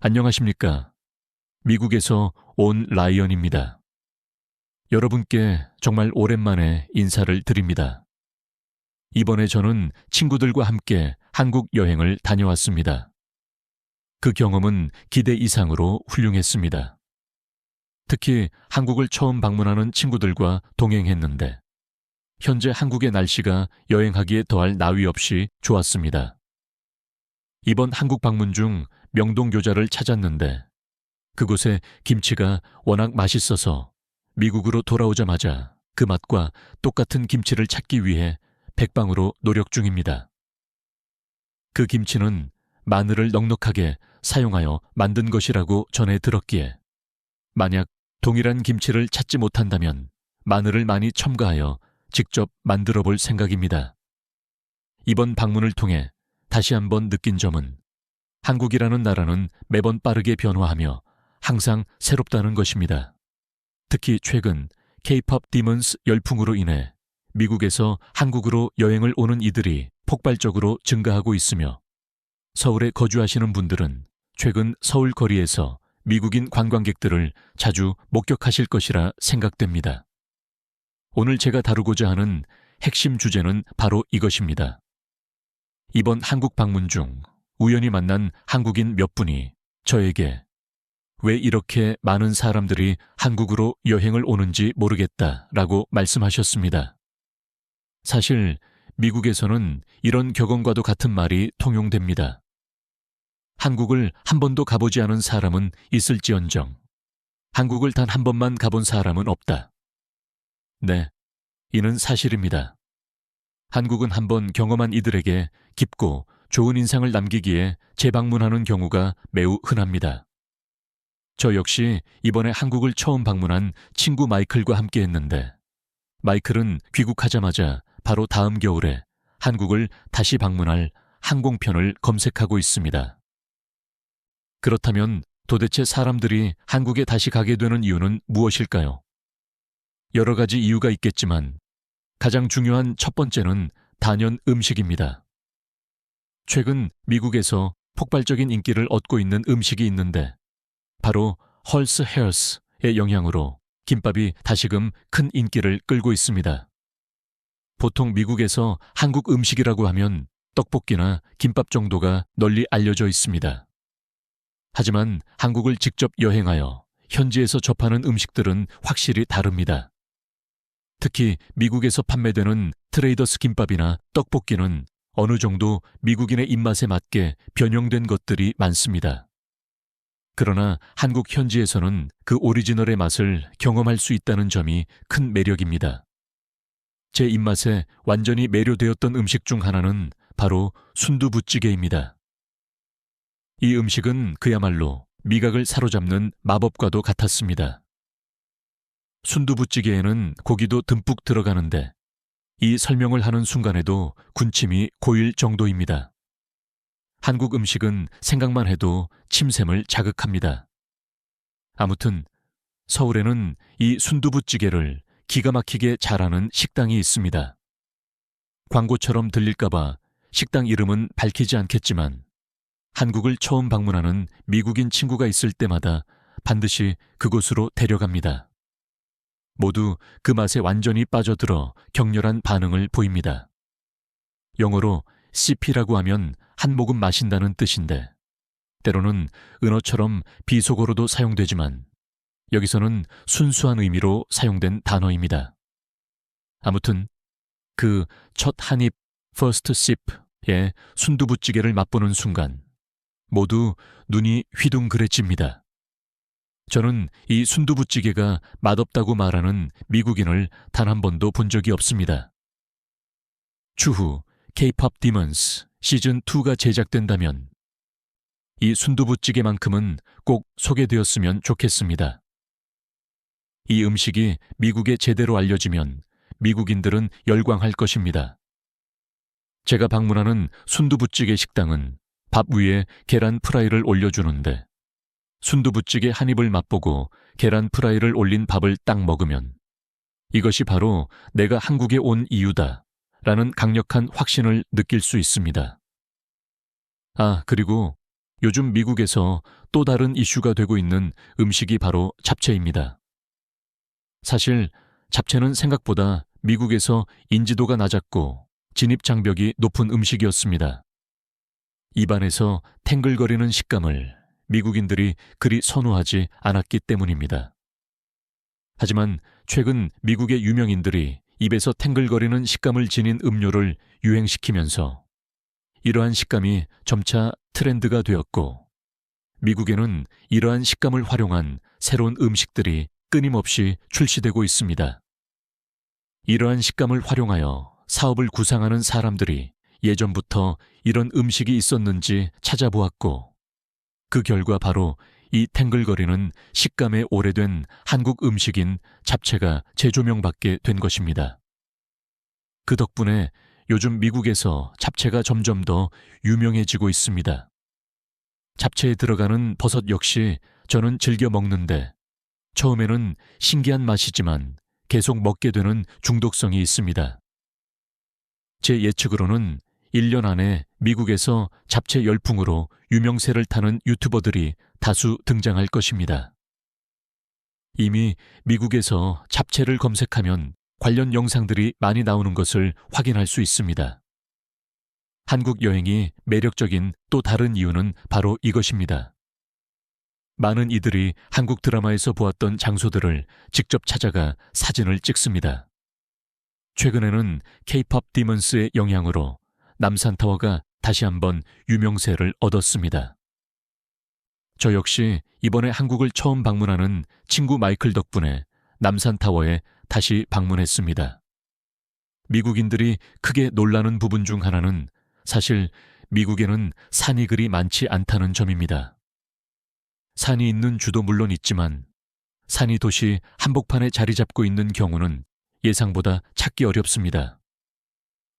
안녕하십니까. 미국에서 온 라이언입니다. 여러분께 정말 오랜만에 인사를 드립니다. 이번에 저는 친구들과 함께 한국 여행을 다녀왔습니다. 그 경험은 기대 이상으로 훌륭했습니다. 특히 한국을 처음 방문하는 친구들과 동행했는데 현재 한국의 날씨가 여행하기에 더할 나위 없이 좋았습니다. 이번 한국 방문 중 명동교자를 찾았는데 그곳에 김치가 워낙 맛있어서 미국으로 돌아오자마자 그 맛과 똑같은 김치를 찾기 위해 백방으로 노력 중입니다. 그 김치는 마늘을 넉넉하게 사용하여 만든 것이라고 전해 들었기에 만약 동일한 김치를 찾지 못한다면 마늘을 많이 첨가하여 직접 만들어 볼 생각입니다. 이번 방문을 통해 다시 한번 느낀 점은 한국이라는 나라는 매번 빠르게 변화하며 항상 새롭다는 것입니다. 특히 최근 K-POP 디먼스 열풍으로 인해 미국에서 한국으로 여행을 오는 이들이 폭발적으로 증가하고 있으며 서울에 거주하시는 분들은 최근 서울 거리에서 미국인 관광객들을 자주 목격하실 것이라 생각됩니다. 오늘 제가 다루고자 하는 핵심 주제는 바로 이것입니다. 이번 한국 방문 중 우연히 만난 한국인 몇 분이 저에게 왜 이렇게 많은 사람들이 한국으로 여행을 오는지 모르겠다라고 말씀하셨습니다. 사실 미국에서는 이런 격언과도 같은 말이 통용됩니다. 한국을 한 번도 가보지 않은 사람은 있을지언정 한국을 단 한 번만 가본 사람은 없다. 네, 이는 사실입니다. 한국은 한번 경험한 이들에게 깊고 좋은 인상을 남기기에 재방문하는 경우가 매우 흔합니다. 저 역시 이번에 한국을 처음 방문한 친구 마이클과 함께 했는데 마이클은 귀국하자마자 바로 다음 겨울에 한국을 다시 방문할 항공편을 검색하고 있습니다. 그렇다면 도대체 사람들이 한국에 다시 가게 되는 이유는 무엇일까요? 여러 가지 이유가 있겠지만 가장 중요한 첫 번째는 단연 음식입니다. 최근 미국에서 폭발적인 인기를 얻고 있는 음식이 있는데 바로 헐스 헤어스의 영향으로 김밥이 다시금 큰 인기를 끌고 있습니다. 보통 미국에서 한국 음식이라고 하면 떡볶이나 김밥 정도가 널리 알려져 있습니다. 하지만 한국을 직접 여행하여 현지에서 접하는 음식들은 확실히 다릅니다. 특히 미국에서 판매되는 트레이더스 김밥이나 떡볶이는 어느 정도 미국인의 입맛에 맞게 변형된 것들이 많습니다. 그러나 한국 현지에서는 그 오리지널의 맛을 경험할 수 있다는 점이 큰 매력입니다. 제 입맛에 완전히 매료되었던 음식 중 하나는 바로 순두부찌개입니다. 이 음식은 그야말로 미각을 사로잡는 마법과도 같았습니다. 순두부찌개에는 고기도 듬뿍 들어가는데 이 설명을 하는 순간에도 군침이 고일 정도입니다. 한국 음식은 생각만 해도 침샘을 자극합니다. 아무튼 서울에는 이 순두부찌개를 기가 막히게 잘하는 식당이 있습니다. 광고처럼 들릴까봐 식당 이름은 밝히지 않겠지만 한국을 처음 방문하는 미국인 친구가 있을 때마다 반드시 그곳으로 데려갑니다. 모두 그 맛에 완전히 빠져들어 격렬한 반응을 보입니다. 영어로 CP라고 하면 한 모금 마신다는 뜻인데 때로는 은어처럼 비속어로도 사용되지만 여기서는 순수한 의미로 사용된 단어입니다. 아무튼 그 첫 한입 퍼스트 sip의 순두부찌개를 맛보는 순간 모두 눈이 휘둥그레집니다. 저는 이 순두부찌개가 맛없다고 말하는 미국인을 단 한 번도 본 적이 없습니다. 추후 K-POP 디먼스 시즌2가 제작된다면 이 순두부찌개만큼은 꼭 소개되었으면 좋겠습니다. 이 음식이 미국에 제대로 알려지면 미국인들은 열광할 것입니다. 제가 방문하는 순두부찌개 식당은 밥 위에 계란 프라이를 올려주는데 순두부찌개 한 입을 맛보고 계란 프라이를 올린 밥을 딱 먹으면 이것이 바로 내가 한국에 온 이유다 라는 강력한 확신을 느낄 수 있습니다. 아, 그리고 요즘 미국에서 또 다른 이슈가 되고 있는 음식이 바로 잡채입니다. 사실 잡채는 생각보다 미국에서 인지도가 낮았고 진입 장벽이 높은 음식이었습니다. 입안에서 탱글거리는 식감을 미국인들이 그리 선호하지 않았기 때문입니다. 하지만 최근 미국의 유명인들이 입에서 탱글거리는 식감을 지닌 음료를 유행시키면서 이러한 식감이 점차 트렌드가 되었고, 미국에는 이러한 식감을 활용한 새로운 음식들이 끊임없이 출시되고 있습니다. 이러한 식감을 활용하여 사업을 구상하는 사람들이 예전부터 이런 음식이 있었는지 찾아보았고, 그 결과 바로 이 탱글거리는 식감에 오래된 한국 음식인 잡채가 재조명받게 된 것입니다. 그 덕분에 요즘 미국에서 잡채가 점점 더 유명해지고 있습니다. 잡채에 들어가는 버섯 역시 저는 즐겨 먹는데 처음에는 신기한 맛이지만 계속 먹게 되는 중독성이 있습니다. 제 예측으로는 1년 안에 미국에서 잡채 열풍으로 유명세를 타는 유튜버들이 다수 등장할 것입니다. 이미 미국에서 잡채를 검색하면 관련 영상들이 많이 나오는 것을 확인할 수 있습니다. 한국 여행이 매력적인 또 다른 이유는 바로 이것입니다. 많은 이들이 한국 드라마에서 보았던 장소들을 직접 찾아가 사진을 찍습니다. 최근에는 K-POP 디먼스의 영향으로 남산타워가 다시 한번 유명세를 얻었습니다. 저 역시 이번에 한국을 처음 방문하는 친구 마이클 덕분에 남산타워에 다시 방문했습니다. 미국인들이 크게 놀라는 부분 중 하나는 사실 미국에는 산이 그리 많지 않다는 점입니다. 산이 있는 주도 물론 있지만 산이 도시 한복판에 자리 잡고 있는 경우는 예상보다 찾기 어렵습니다.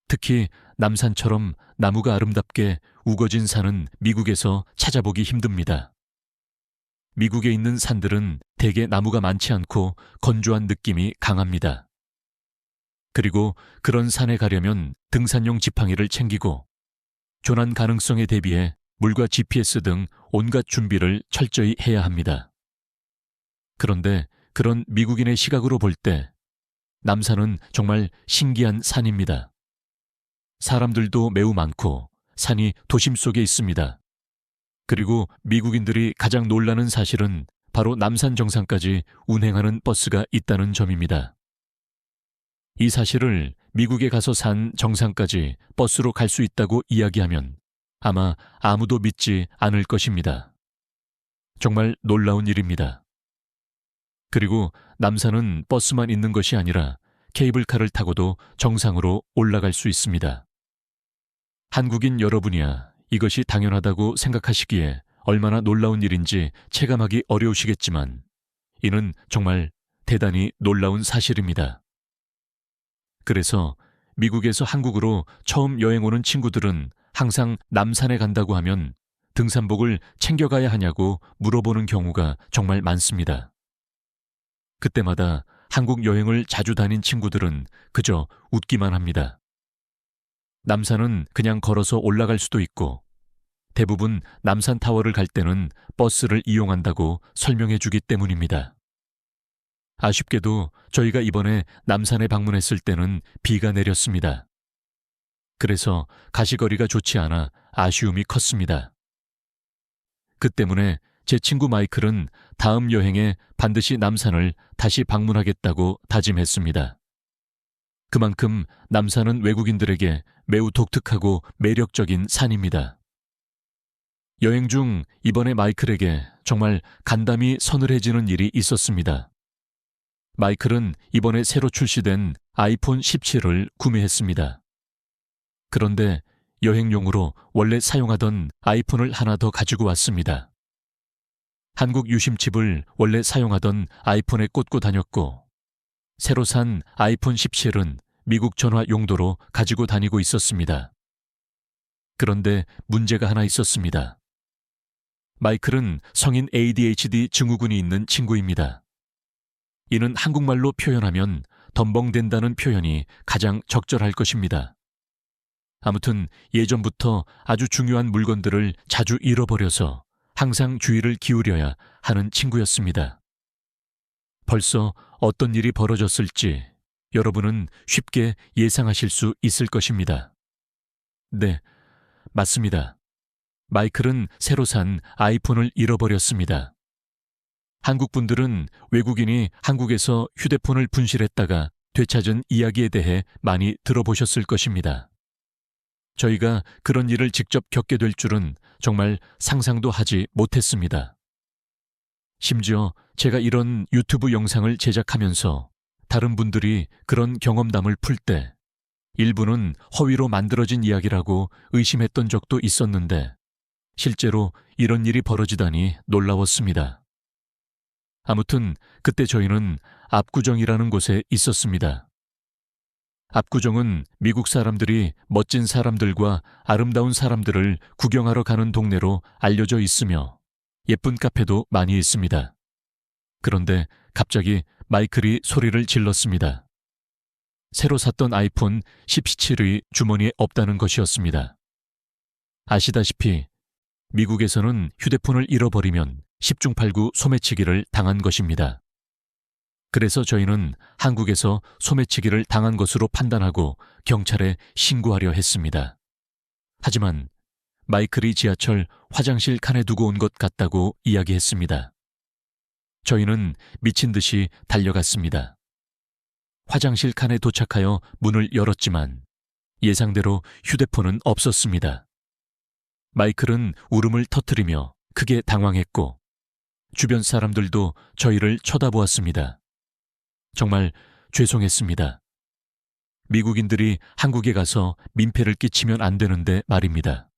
특히 남산처럼 나무가 아름답게 우거진 산은 미국에서 찾아보기 힘듭니다. 미국에 있는 산들은 대개 나무가 많지 않고 건조한 느낌이 강합니다. 그리고 그런 산에 가려면 등산용 지팡이를 챙기고 조난 가능성에 대비해 물과 GPS 등 온갖 준비를 철저히 해야 합니다. 그런데 그런 미국인의 시각으로 볼 때 남산은 정말 신기한 산입니다. 사람들도 매우 많고 산이 도심 속에 있습니다. 그리고 미국인들이 가장 놀라는 사실은 바로 남산 정상까지 운행하는 버스가 있다는 점입니다. 이 사실을 미국에 가서 산 정상까지 버스로 갈 수 있다고 이야기하면 아마 아무도 믿지 않을 것입니다. 정말 놀라운 일입니다. 그리고 남산은 버스만 있는 것이 아니라 케이블카를 타고도 정상으로 올라갈 수 있습니다. 한국인 여러분이야 이것이 당연하다고 생각하시기에 얼마나 놀라운 일인지 체감하기 어려우시겠지만 이는 정말 대단히 놀라운 사실입니다. 그래서 미국에서 한국으로 처음 여행 오는 친구들은 항상 남산에 간다고 하면 등산복을 챙겨가야 하냐고 물어보는 경우가 정말 많습니다. 그때마다 한국 여행을 자주 다닌 친구들은 그저 웃기만 합니다. 남산은 그냥 걸어서 올라갈 수도 있고 대부분 남산타워를 갈 때는 버스를 이용한다고 설명해 주기 때문입니다. 아쉽게도 저희가 이번에 남산에 방문했을 때는 비가 내렸습니다. 그래서 가시거리가 좋지 않아 아쉬움이 컸습니다. 그 때문에 제 친구 마이클은 다음 여행에 반드시 남산을 다시 방문하겠다고 다짐했습니다. 그만큼 남산은 외국인들에게 매우 독특하고 매력적인 산입니다. 여행 중 이번에 마이클에게 정말 간담이 서늘해지는 일이 있었습니다. 마이클은 이번에 새로 출시된 아이폰 17을 구매했습니다. 그런데 여행용으로 원래 사용하던 아이폰을 하나 더 가지고 왔습니다. 한국 유심칩을 원래 사용하던 아이폰에 꽂고 다녔고 새로 산 아이폰 17은 미국 전화 용도로 가지고 다니고 있었습니다. 그런데 문제가 하나 있었습니다. 마이클은 성인 ADHD 증후군이 있는 친구입니다. 이는 한국말로 표현하면 덤벙댄다는 표현이 가장 적절할 것입니다. 아무튼 예전부터 아주 중요한 물건들을 자주 잃어버려서 항상 주의를 기울여야 하는 친구였습니다. 벌써 어떤 일이 벌어졌을지 여러분은 쉽게 예상하실 수 있을 것입니다. 네, 맞습니다. 마이클은 새로 산 아이폰을 잃어버렸습니다. 한국 분들은 외국인이 한국에서 휴대폰을 분실했다가 되찾은 이야기에 대해 많이 들어보셨을 것입니다. 저희가 그런 일을 직접 겪게 될 줄은 정말 상상도 하지 못했습니다. 심지어 제가 이런 유튜브 영상을 제작하면서 다른 분들이 그런 경험담을 풀 때 일부는 허위로 만들어진 이야기라고 의심했던 적도 있었는데 실제로 이런 일이 벌어지다니 놀라웠습니다. 아무튼 그때 저희는 압구정이라는 곳에 있었습니다. 압구정은 미국 사람들이 멋진 사람들과 아름다운 사람들을 구경하러 가는 동네로 알려져 있으며 예쁜 카페도 많이 있습니다. 그런데 갑자기 마이클이 소리를 질렀습니다. 새로 샀던 아이폰 17이 주머니에 없다는 것이었습니다. 아시다시피 미국에서는 휴대폰을 잃어버리면 10중 8구 소매치기를 당한 것입니다. 그래서 저희는 한국에서 소매치기를 당한 것으로 판단하고 경찰에 신고하려 했습니다. 하지만 마이클이 지하철 화장실 칸에 두고 온 것 같다고 이야기했습니다. 저희는 미친 듯이 달려갔습니다. 화장실 칸에 도착하여 문을 열었지만 예상대로 휴대폰은 없었습니다. 마이클은 울음을 터뜨리며 크게 당황했고 주변 사람들도 저희를 쳐다보았습니다. 정말 죄송했습니다. 미국인들이 한국에 가서 민폐를 끼치면 안 되는데 말입니다.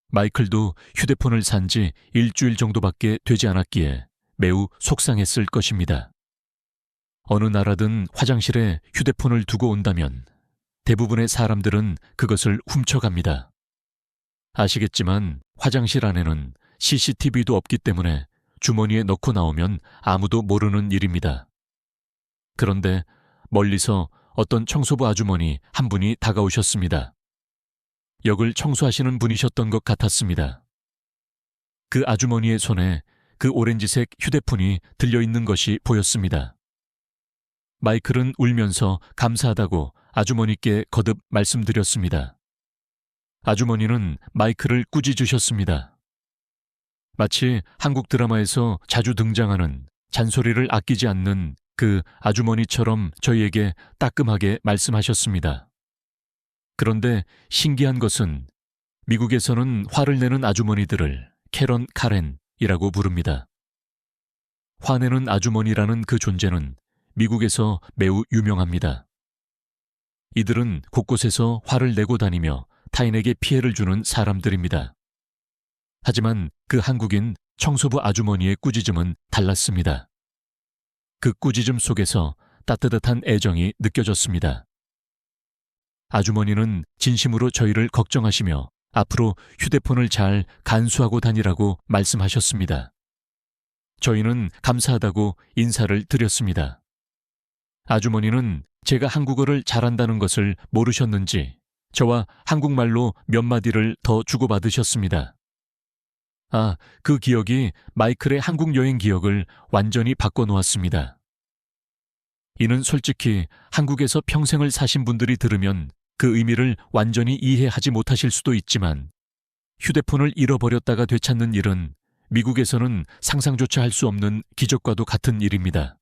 마이클도 휴대폰을 산 지 일주일 정도밖에 되지 않았기에 매우 속상했을 것입니다. 어느 나라든 화장실에 휴대폰을 두고 온다면 대부분의 사람들은 그것을 훔쳐갑니다. 아시겠지만 화장실 안에는 CCTV도 없기 때문에 주머니에 넣고 나오면 아무도 모르는 일입니다. 그런데 멀리서 어떤 청소부 아주머니 한 분이 다가오셨습니다. 역을 청소하시는 분이셨던 것 같았습니다. 그 아주머니의 손에 그 오렌지색 휴대폰이 들려있는 것이 보였습니다. 마이클은 울면서 감사하다고 아주머니께 거듭 말씀드렸습니다. 아주머니는 마이클을 꾸짖으셨습니다. 마치 한국 드라마에서 자주 등장하는 잔소리를 아끼지 않는 그 아주머니처럼 저희에게 따끔하게 말씀하셨습니다. 그런데 신기한 것은 미국에서는 화를 내는 아주머니들을 캐런 카렌이라고 부릅니다. 화내는 아주머니라는 그 존재는 미국에서 매우 유명합니다. 이들은 곳곳에서 화를 내고 다니며 타인에게 피해를 주는 사람들입니다. 하지만 그 한국인 청소부 아주머니의 꾸짖음은 달랐습니다. 그 꾸짖음 속에서 따뜻한 애정이 느껴졌습니다. 아주머니는 진심으로 저희를 걱정하시며 앞으로 휴대폰을 잘 간수하고 다니라고 말씀하셨습니다. 저희는 감사하다고 인사를 드렸습니다. 아주머니는 제가 한국어를 잘한다는 것을 모르셨는지 저와 한국말로 몇 마디를 더 주고받으셨습니다. 그 기억이 마이클의 한국 여행 기억을 완전히 바꿔놓았습니다. 이는 솔직히 한국에서 평생을 사신 분들이 들으면 그 의미를 완전히 이해하지 못하실 수도 있지만 휴대폰을 잃어버렸다가 되찾는 일은 미국에서는 상상조차 할 수 없는 기적과도 같은 일입니다.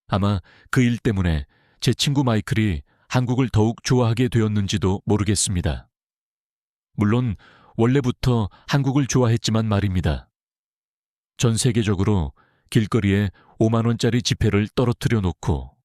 아마 그 일 때문에 제 친구 마이클이 한국을 더욱 좋아하게 되었는지도 모르겠습니다. 물론 원래부터 한국을 좋아했지만 말입니다. 전 세계적으로 길거리에 5만 원짜리 지폐를 떨어뜨려 놓고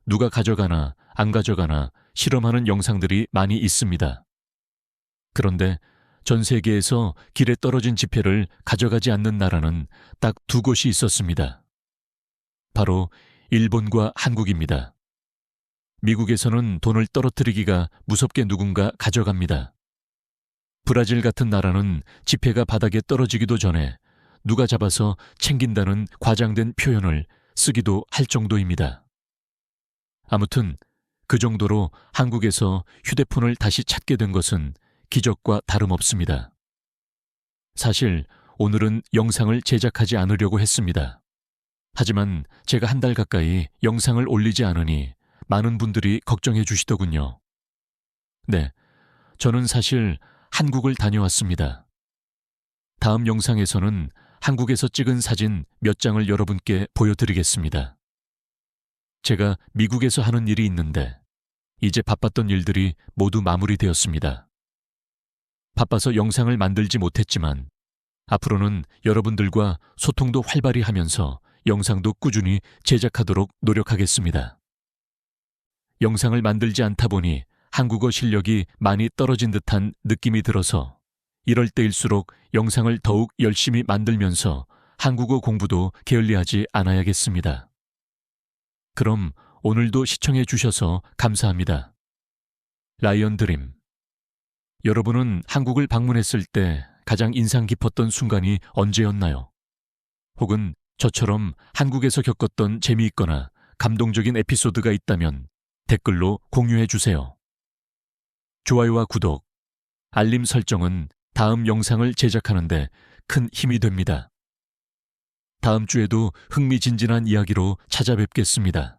누가 가져가나 안 가져가나 실험하는 영상들이 많이 있습니다. 그런데 전 세계에서 길에 떨어진 지폐를 가져가지 않는 나라는 딱 두 곳이 있었습니다. 바로 일본과 한국입니다. 미국에서는 돈을 떨어뜨리기가 무섭게 누군가 가져갑니다. 브라질 같은 나라는 지폐가 바닥에 떨어지기도 전에 누가 잡아서 챙긴다는 과장된 표현을 쓰기도 할 정도입니다. 아무튼 그 정도로 한국에서 휴대폰을 다시 찾게 된 것은 기적과 다름없습니다. 사실 오늘은 영상을 제작하지 않으려고 했습니다. 하지만 제가 한 달 가까이 영상을 올리지 않으니 많은 분들이 걱정해 주시더군요. 네, 저는 사실 한국을 다녀왔습니다. 다음 영상에서는 한국에서 찍은 사진 몇 장을 여러분께 보여드리겠습니다. 제가 미국에서 하는 일이 있는데 이제 바빴던 일들이 모두 마무리되었습니다. 바빠서 영상을 만들지 못했지만 앞으로는 여러분들과 소통도 활발히 하면서 영상도 꾸준히 제작하도록 노력하겠습니다. 영상을 만들지 않다 보니 한국어 실력이 많이 떨어진 듯한 느낌이 들어서 이럴 때일수록 영상을 더욱 열심히 만들면서 한국어 공부도 게을리하지 않아야겠습니다. 그럼 오늘도 시청해 주셔서 감사합니다. 라이언 드림. 여러분은 한국을 방문했을 때 가장 인상 깊었던 순간이 언제였나요? 혹은 저처럼 한국에서 겪었던 재미있거나 감동적인 에피소드가 있다면 댓글로 공유해 주세요. 좋아요와 구독, 알림 설정은 다음 영상을 제작하는데 큰 힘이 됩니다. 다음 주에도 흥미진진한 이야기로 찾아뵙겠습니다.